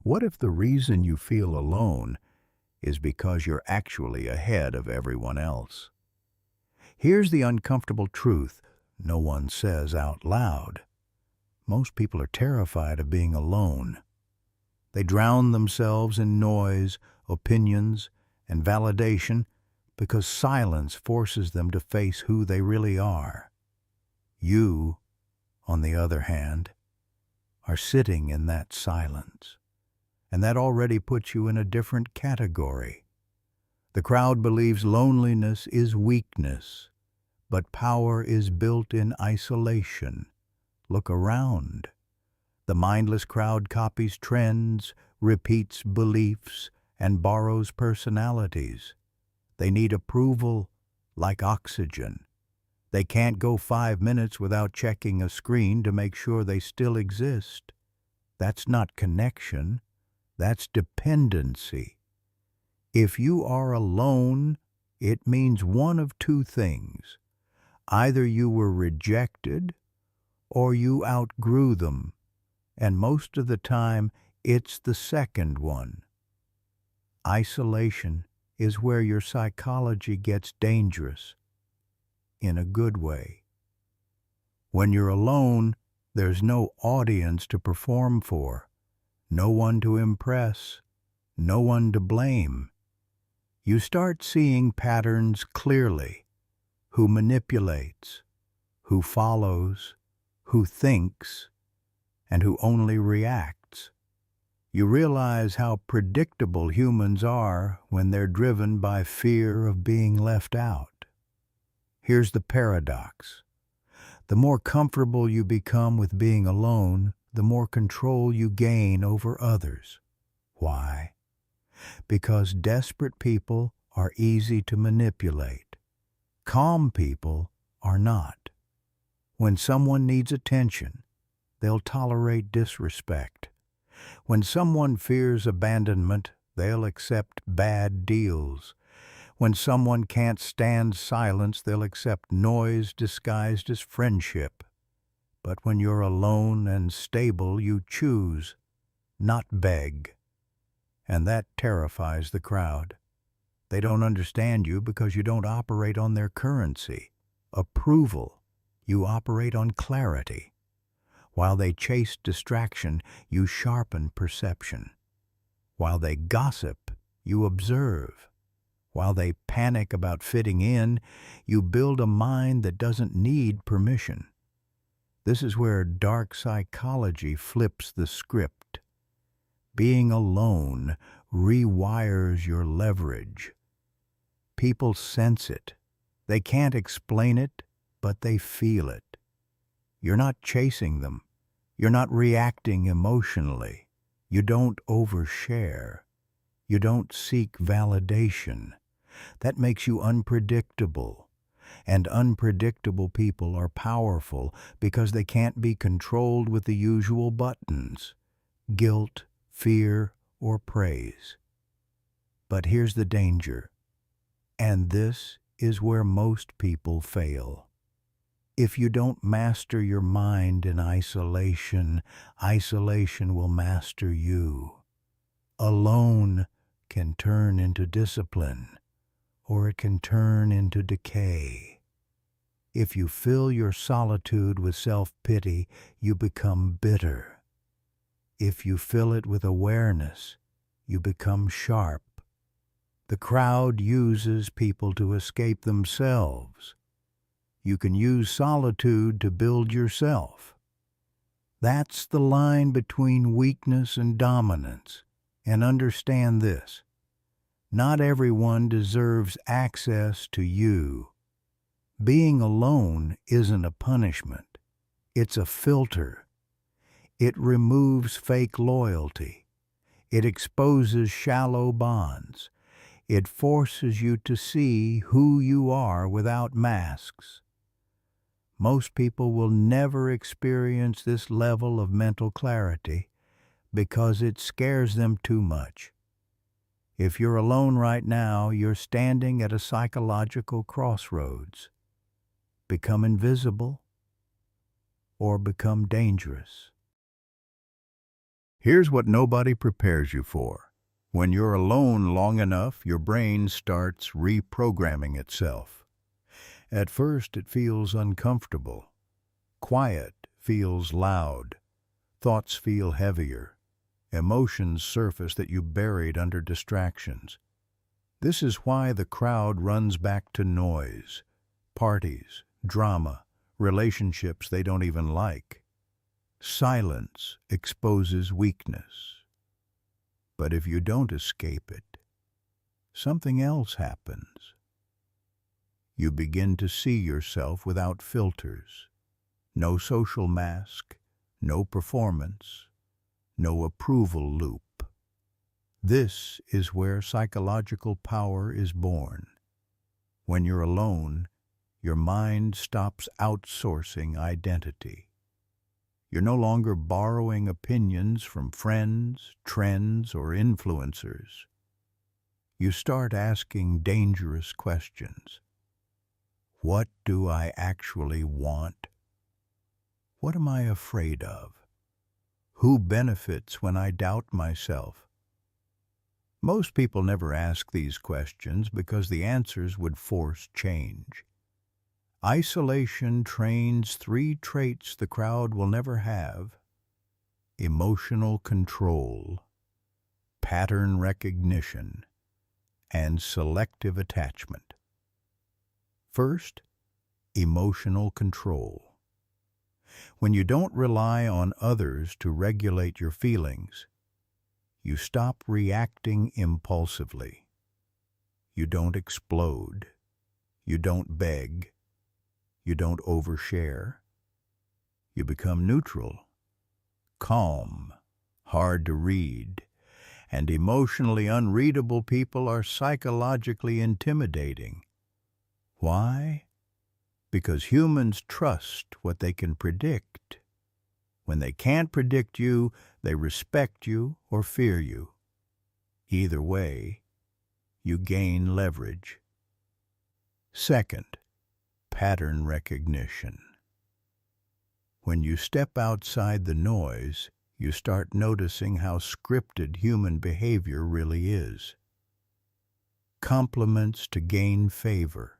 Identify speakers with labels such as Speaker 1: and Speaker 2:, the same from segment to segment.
Speaker 1: What if the reason you feel alone is because you're actually ahead of everyone else? Here's the uncomfortable truth no one says out loud. Most people are terrified of being alone. They drown themselves in noise, opinions, and validation because silence forces them to face who they really are. You, on the other hand, are sitting in that silence, and that already puts you in a different category. The crowd believes loneliness is weakness, but power is built in isolation. Look around. The mindless crowd copies trends, repeats beliefs, and borrows personalities. They need approval like oxygen. They can't go 5 minutes without checking a screen to make sure they still exist. That's not connection. That's dependency. If you are alone, it means one of two things. Either you were rejected or you outgrew them, and most of the time it's the second one. Isolation is where your psychology gets dangerous, in a good way. When you're alone, there's no audience to perform for, no one to impress, no one to blame. You start seeing patterns clearly: who manipulates, who follows, who thinks, and who only reacts. You realize how predictable humans are when they're driven by fear of being left out. Here's the paradox. The more comfortable you become with being alone, the more control you gain over others. Why? Because desperate people are easy to manipulate. Calm people are not. When someone needs attention, they'll tolerate disrespect. When someone fears abandonment, they'll accept bad deals. When someone can't stand silence, they'll accept noise disguised as friendship. But when you're alone and stable, you choose, not beg. And that terrifies the crowd. They don't understand you because you don't operate on their currency, approval. You operate on clarity. While they chase distraction, you sharpen perception. While they gossip, you observe. While they panic about fitting in, you build a mind that doesn't need permission. This is where dark psychology flips the script. Being alone rewires your leverage. People sense it. They can't explain it, but they feel it. You're not chasing them. You're not reacting emotionally. You don't overshare. You don't seek validation. That makes you unpredictable. And unpredictable people are powerful because they can't be controlled with the usual buttons: guilt, fear, or praise. But here's the danger. And this is where most people fail. If you don't master your mind in isolation, isolation will master you. Alone can turn into discipline, or it can turn into decay. If you fill your solitude with self-pity, you become bitter. If you fill it with awareness, you become sharp. The crowd uses people to escape themselves. You can use solitude to build yourself. That's the line between weakness and dominance. And understand this: not everyone deserves access to you. Being alone isn't a punishment. It's a filter. It removes fake loyalty. It exposes shallow bonds. It forces you to see who you are without masks. Most people will never experience this level of mental clarity because it scares them too much. If you're alone right now, you're standing at a psychological crossroads. Become invisible or become dangerous. Here's what nobody prepares you for. When you're alone long enough, your brain starts reprogramming itself. At first, it feels uncomfortable. Quiet feels loud. Thoughts feel heavier. Emotions surface that you buried under distractions. This is why the crowd runs back to noise, parties, drama, relationships they don't even like. Silence exposes weakness. But if you don't escape it, something else happens. You begin to see yourself without filters. No social mask, no performance, no approval loop. This is where psychological power is born. When you're alone, your mind stops outsourcing identity. You're no longer borrowing opinions from friends, trends, or influencers. You start asking dangerous questions. What do I actually want? What am I afraid of? Who benefits when I doubt myself? Most people never ask these questions because the answers would force change. Isolation trains 3 traits the crowd will never have: emotional control, pattern recognition, and selective attachment. First, emotional control. When you don't rely on others to regulate your feelings, you stop reacting impulsively. You don't explode. You don't beg. You don't overshare. You become neutral, calm, hard to read, and emotionally unreadable people are psychologically intimidating. Why? Because humans trust what they can predict. When they can't predict you, they respect you or fear you. Either way, you gain leverage. Second, pattern recognition. When you step outside the noise, you start noticing how scripted human behavior really is. Compliments to gain favor,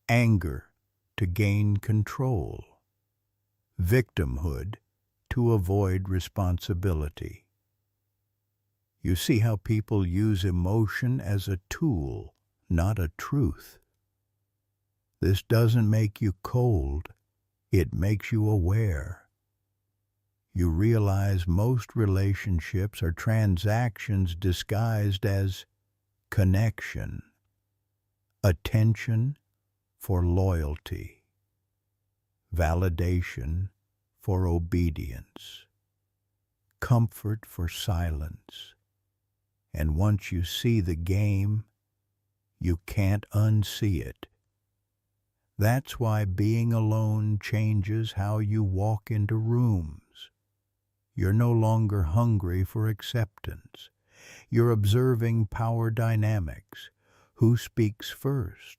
Speaker 1: anger to gain control, victimhood to avoid responsibility. You see how people use emotion as a tool, not a truth. This doesn't make you cold, it makes you aware. You realize most relationships are transactions disguised as connection, attention for loyalty, validation for obedience, comfort for silence. And once you see the game, you can't unsee it. That's why being alone changes how you walk into rooms. You're no longer hungry for acceptance. You're observing power dynamics. Who speaks first?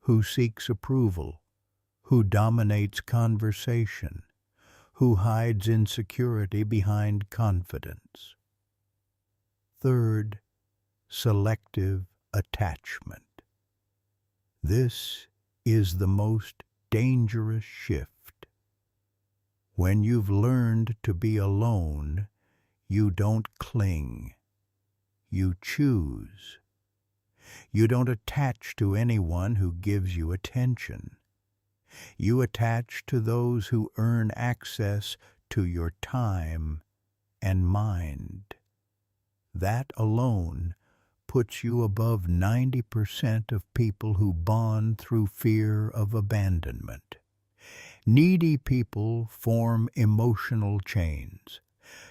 Speaker 1: Who seeks approval? Who dominates conversation? Who hides insecurity behind confidence? Third, selective attachment. This is the most dangerous shift. When you've learned to be alone, you don't cling. You choose. You don't attach to anyone who gives you attention. You attach to those who earn access to your time and mind. That alone puts you above 90% of people who bond through fear of abandonment. Needy people form emotional chains.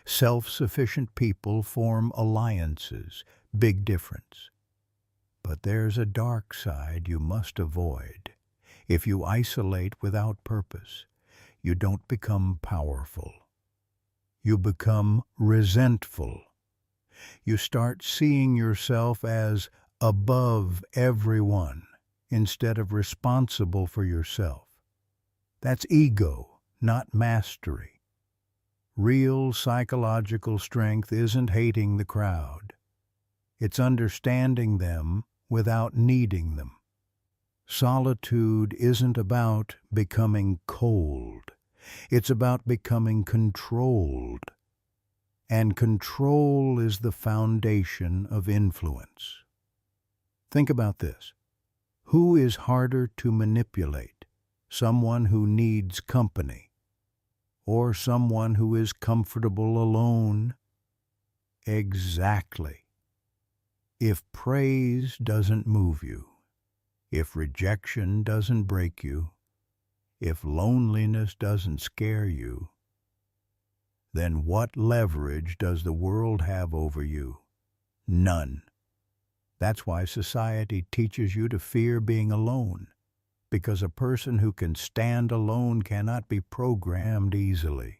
Speaker 1: Self-sufficient people form alliances. Big difference. But there's a dark side you must avoid. If you isolate without purpose, you don't become powerful. You become resentful. You start seeing yourself as above everyone instead of responsible for yourself. That's ego, not mastery. Real psychological strength isn't hating the crowd. It's understanding them without needing them. Solitude isn't about becoming cold. It's about becoming controlled. And control is the foundation of influence. Think about this. Who is harder to manipulate? Someone who needs company, or someone who is comfortable alone? Exactly. If praise doesn't move you, if rejection doesn't break you, if loneliness doesn't scare you, then what leverage does the world have over you? None. That's why society teaches you to fear being alone, because a person who can stand alone cannot be programmed easily.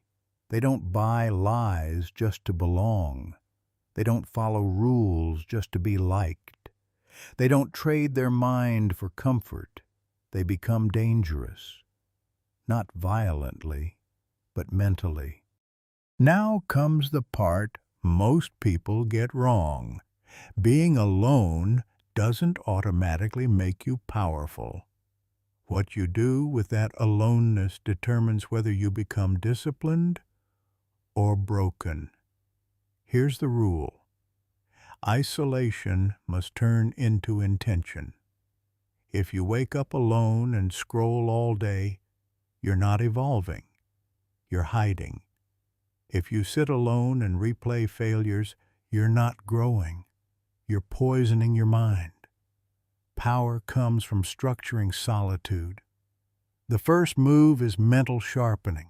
Speaker 1: They don't buy lies just to belong. They don't follow rules just to be liked. They don't trade their mind for comfort. They become dangerous, not violently, but mentally. Now comes the part most people get wrong. Being alone doesn't automatically make you powerful. What you do with that aloneness determines whether you become disciplined or broken. Here's the rule. Isolation must turn into intention. If you wake up alone and scroll all day, you're not evolving. You're hiding. If you sit alone and replay failures, you're not growing. You're poisoning your mind. Power comes from structuring solitude. The first move is mental sharpening.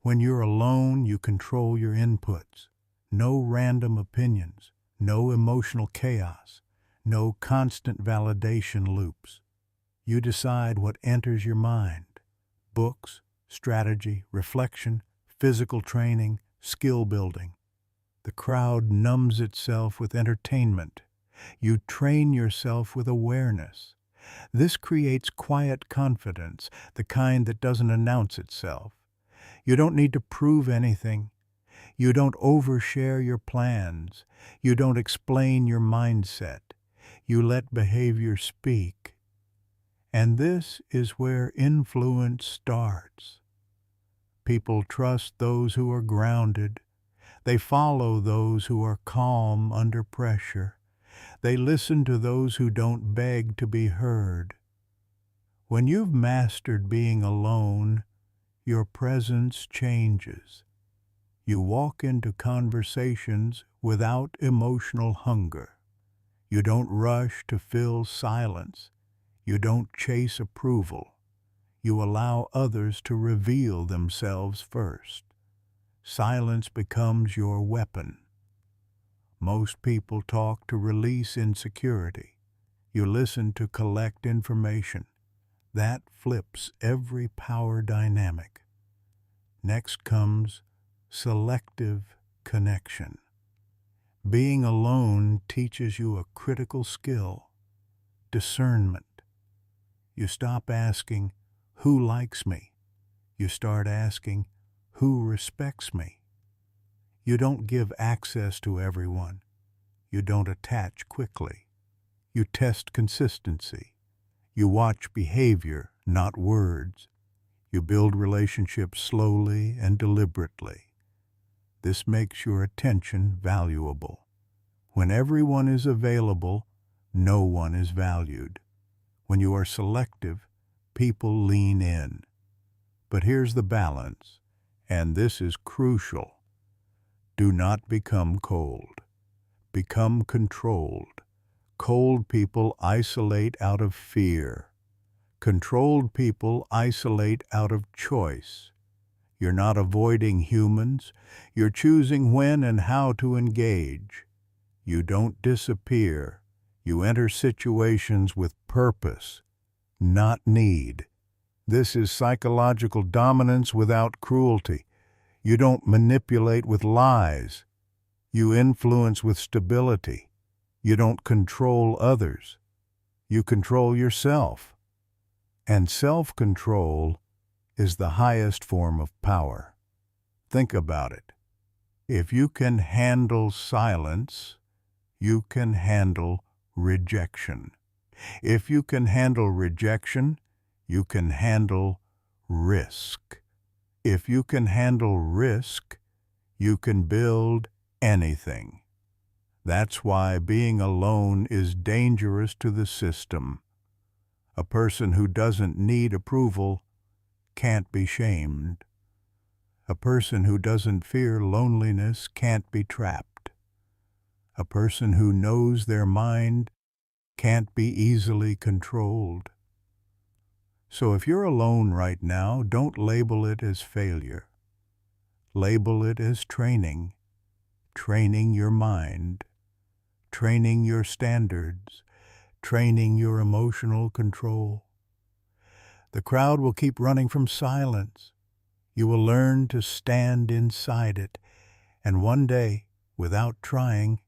Speaker 1: When you're alone, you control your inputs. No random opinions, no emotional chaos, no constant validation loops. You decide what enters your mind. Books, strategy, reflection, physical training, skill building. The crowd numbs itself with entertainment. You train yourself with awareness. This creates quiet confidence, the kind that doesn't announce itself. You don't need to prove anything. You don't overshare your plans. You don't explain your mindset. You let behavior speak. And this is where influence starts. People trust those who are grounded. They follow those who are calm under pressure. They listen to those who don't beg to be heard. When you've mastered being alone, your presence changes. You walk into conversations without emotional hunger. You don't rush to fill silence. You don't chase approval. You allow others to reveal themselves first. Silence becomes your weapon. Most people talk to release insecurity. You listen to collect information. That flips every power dynamic. Next comes selective connection. Being alone teaches you a critical skill, discernment. You stop asking, "Who likes me?" You start asking, "Who respects me?" You don't give access to everyone. You don't attach quickly. You test consistency. You watch behavior, not words. You build relationships slowly and deliberately. This makes your attention valuable. When everyone is available, no one is valued. When you are selective, people lean in. But here's the balance, and this is crucial. Do not become cold. Become controlled. Cold people isolate out of fear. Controlled people isolate out of choice. You're not avoiding humans. You're choosing when and how to engage. You don't disappear. You enter situations with purpose, not need. This is psychological dominance without cruelty. You don't manipulate with lies. You influence with stability. You don't control others. You control yourself. And self-control is the highest form of power. Think about it. If you can handle silence, you can handle rejection. If you can handle rejection, you can handle risk. If you can handle risk, you can build anything. That's why being alone is dangerous to the system. A person who doesn't need approval can't be shamed. A person who doesn't fear loneliness can't be trapped. A person who knows their mind can't be easily controlled. So if you're alone right now, don't label it as failure. Label it as training. Training your mind. Training your standards. Training your emotional control. The crowd will keep running from silence. You will learn to stand inside it, and one day, without trying,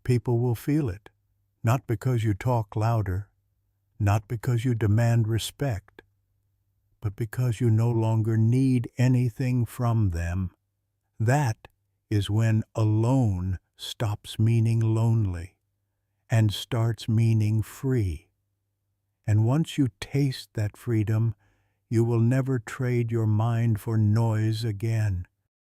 Speaker 1: people will feel it, not because you talk louder, not because you demand respect, but because you no longer need anything from them. That is when alone stops meaning lonely and starts meaning free. And once you taste that freedom, you will never trade your mind for noise again.